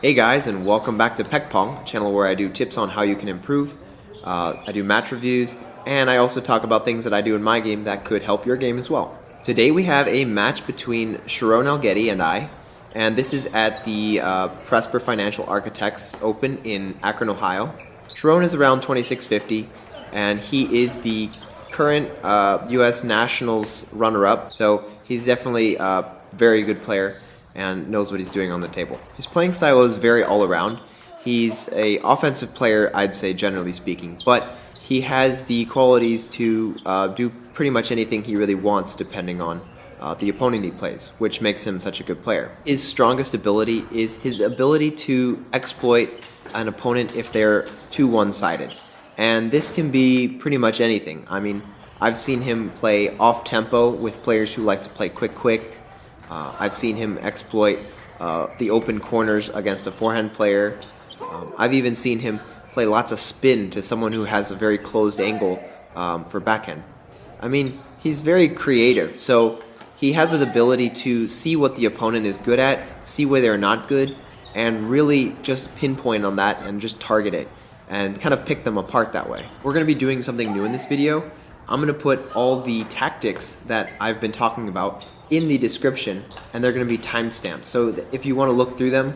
Hey guys, and welcome back to PechPong, a channel where I do tips on how you can improve. I do match reviews, and I also talk about things that I do in my game that could help your game as well. Today we have a match between Sharon Alguetti and I, and this is at the Presper Financial Architects Open in Akron, Ohio. Sharon is around 2650, and he is the current U.S. Nationals runner-up, so he's definitely a very good player and knows what he's doing on the table. His playing style is very all-around. He's an offensive player, I'd say, generally speaking, but he has the qualities to do pretty much anything he really wants depending on the opponent he plays, which makes him such a good player. His strongest ability is his ability to exploit an opponent if they're too one-sided. And this can be pretty much anything. I mean, I've seen him play off-tempo with players who like to play quick. I've seen him exploit the open corners against a forehand player. I've even seen him play lots of spin to someone who has a very closed angle for backhand. I mean, he's very creative, so he has an ability to see what the opponent is good at, see where they're not good, and really just pinpoint on that and just target it and kind of pick them apart that way. We're going to be doing something new in this video. I'm going to put all the tactics that I've been talking about in the description, and they're going to be timestamped. So that if you want to look through them,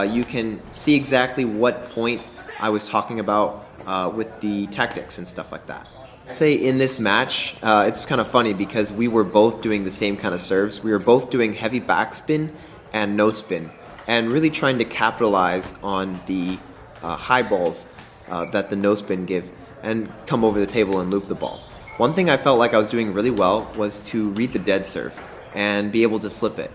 you can see exactly what point I was talking about with the tactics and stuff like that. I'd say in this match, it's kind of funny because we were both doing the same kind of serves. We were both doing heavy backspin and no spin, and really trying to capitalize on the high balls that the no spin give and come over the table and loop the ball. One thing I felt like I was doing really well was to read the dead serve and be able to flip it.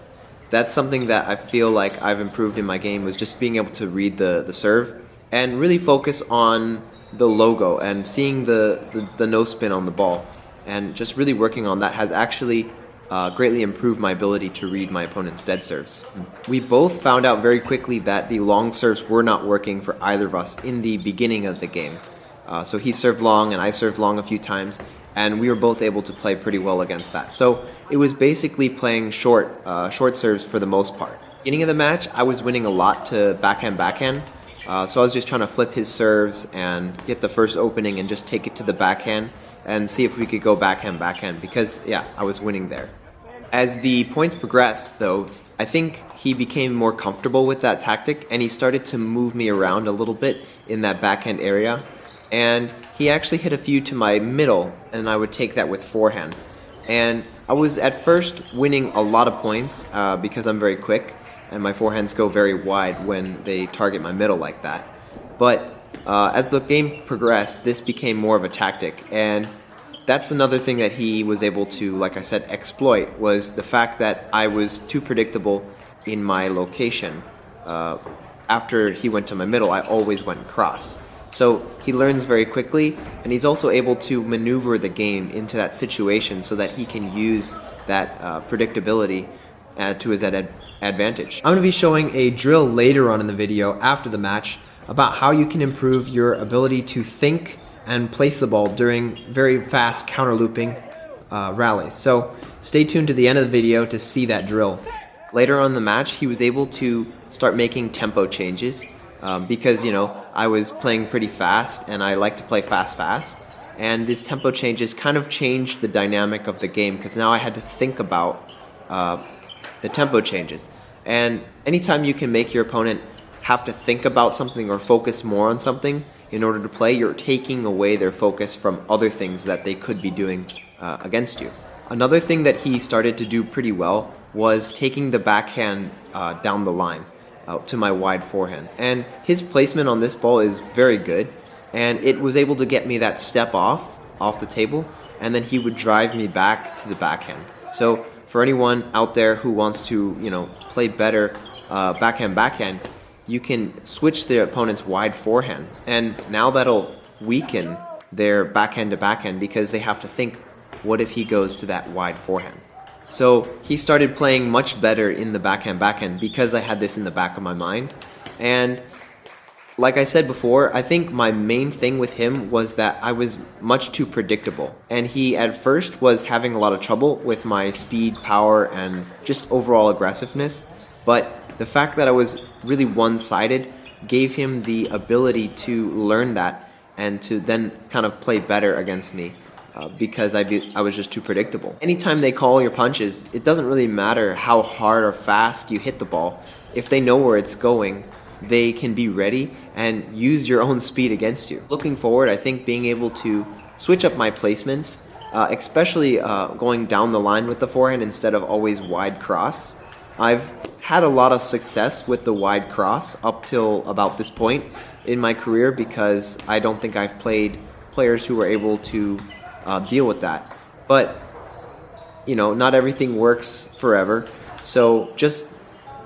That's something that I feel like I've improved in my game, was just being able to read the serve and really focus on the logo and seeing the no spin on the ball, and just really working on that has actually greatly improved my ability to read my opponent's dead serves. We both found out very quickly that the long serves were not working for either of us in the beginning of the game. So he served long and I served long a few times, and we were both able to play pretty well against that. So it was basically playing short serves for the most part. Beginning of the match, I was winning a lot to backhand. So I was just trying to flip his serves and get the first opening and just take it to the backhand and see if we could go backhand because, yeah, I was winning there. As the points progressed, though, I think he became more comfortable with that tactic, and he started to move me around a little bit in that backhand area. And he actually hit a few to my middle, and I would take that with forehand. And I was at first winning a lot of points because I'm very quick, and my forehands go very wide when they target my middle like that. But as the game progressed, this became more of a tactic, and that's another thing that he was able to, like I said, exploit, was the fact that I was too predictable in my location. After he went to my middle, I always went cross. So he learns very quickly, and he's also able to maneuver the game into that situation so that he can use that predictability to his advantage. I'm going to be showing a drill later on in the video after the match about how you can improve your ability to think and place the ball during very fast counter-looping rallies. So stay tuned to the end of the video to see that drill. Later on in the match, he was able to start making tempo changes because, you know, I was playing pretty fast and I like to play fast. And these tempo changes kind of changed the dynamic of the game because now I had to think about the tempo changes. And anytime you can make your opponent have to think about something or focus more on something in order to play, you're taking away their focus from other things that they could be doing against you. Another thing that he started to do pretty well was taking the backhand down the line to my wide forehand. And his placement on this ball is very good, and it was able to get me that step off the table, and then he would drive me back to the backhand. So for anyone out there who wants to, you know, play better backhand, you can switch their opponent's wide forehand, and now that'll weaken their backhand to backhand because they have to think, what if he goes to that wide forehand? So he started playing much better in the backhand because I had this in the back of my mind. And like I said before, I think my main thing with him was that I was much too predictable. And he at first was having a lot of trouble with my speed, power, and just overall aggressiveness. But the fact that I was really one-sided gave him the ability to learn that and to then kind of play better against me because I was just too predictable. Anytime they call your punches, it doesn't really matter how hard or fast you hit the ball. If they know where it's going, they can be ready and use your own speed against you. Looking forward, I think being able to switch up my placements, especially going down the line with the forehand instead of always wide cross. I've had a lot of success with the wide cross up till about this point in my career because I don't think I've played players who were able to deal with that. But, you know, not everything works forever. So just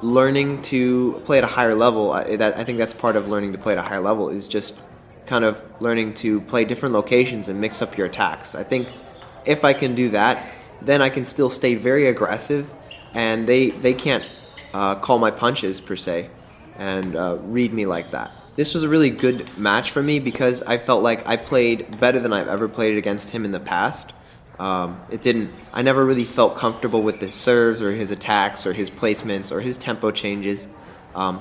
learning to play at a higher level, I think that's part of learning to play at a higher level, is just kind of learning to play different locations and mix up your attacks. I think if I can do that, then I can still stay very aggressive, and they can't call my punches per se and read me like that. This was a really good match for me because I felt like I played better than I've ever played against him in the past. I never really felt comfortable with his serves or his attacks or his placements or his tempo changes.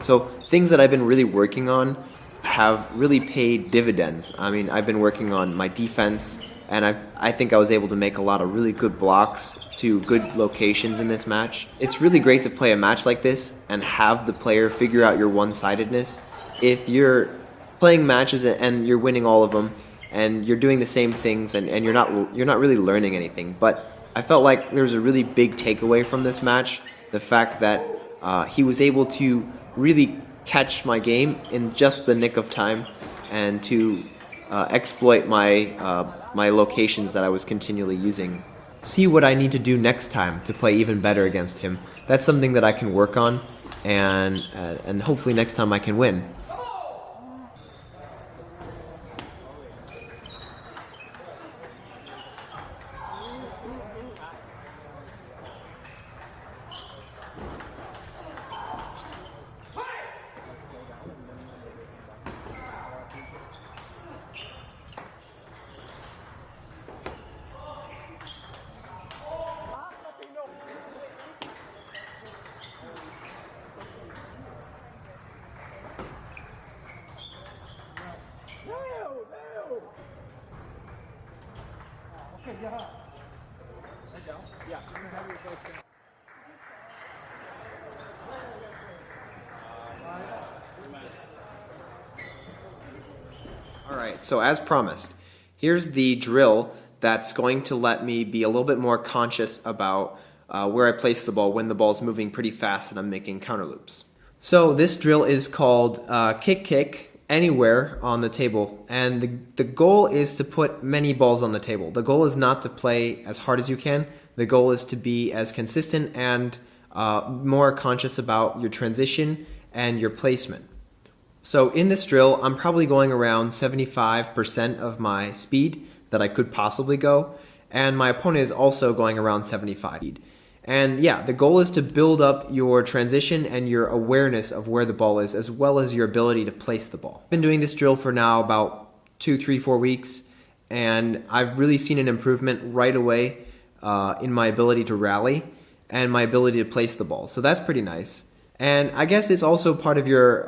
So things that I've been really working on have really paid dividends. I mean, I've been working on my defense, and I think I was able to make a lot of really good blocks to good locations in this match. It's really great to play a match like this and have the player figure out your one-sidedness. If you're playing matches and you're winning all of them, and you're doing the same things, and you're not really learning anything. But I felt like there was a really big takeaway from this match, the fact that he was able to really catch my game in just the nick of time and to exploit my locations that I was continually using. See what I need to do next time to play even better against him. That's something that I can work on, and hopefully next time I can win. Alright, so as promised, here's the drill that's going to let me be a little bit more conscious about where I place the ball when the ball's moving pretty fast and I'm making counter loops. So this drill is called kick anywhere on the table, and the goal is to put many balls on the table. The goal is not to play as hard as you can. The goal is to be as consistent and more conscious about your transition and your placement. So in this drill, I'm probably going around 75% of my speed that I could possibly go, and my opponent is also going around 75 speed. And yeah, the goal is to build up your transition and your awareness of where the ball is, as well as your ability to place the ball. I've been doing this drill for now about 2, 3, 4 weeks, and I've really seen an improvement right away in my ability to rally and my ability to place the ball. So that's pretty nice. And I guess it's also part of your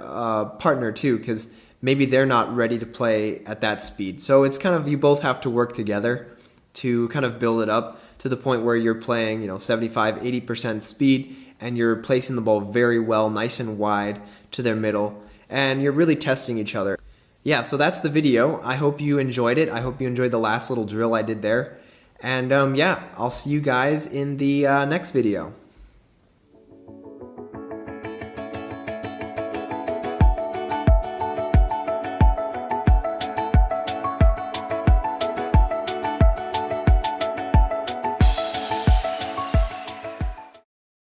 partner too, because maybe they're not ready to play at that speed. So it's kind of, you both have to work together to kind of build it up to the point where you're playing, 75, 80% speed, and you're placing the ball very well, nice and wide to their middle, and you're really testing each other. Yeah, so that's the video. I hope you enjoyed it. I hope you enjoyed the last little drill I did there. And yeah, I'll see you guys in the next video.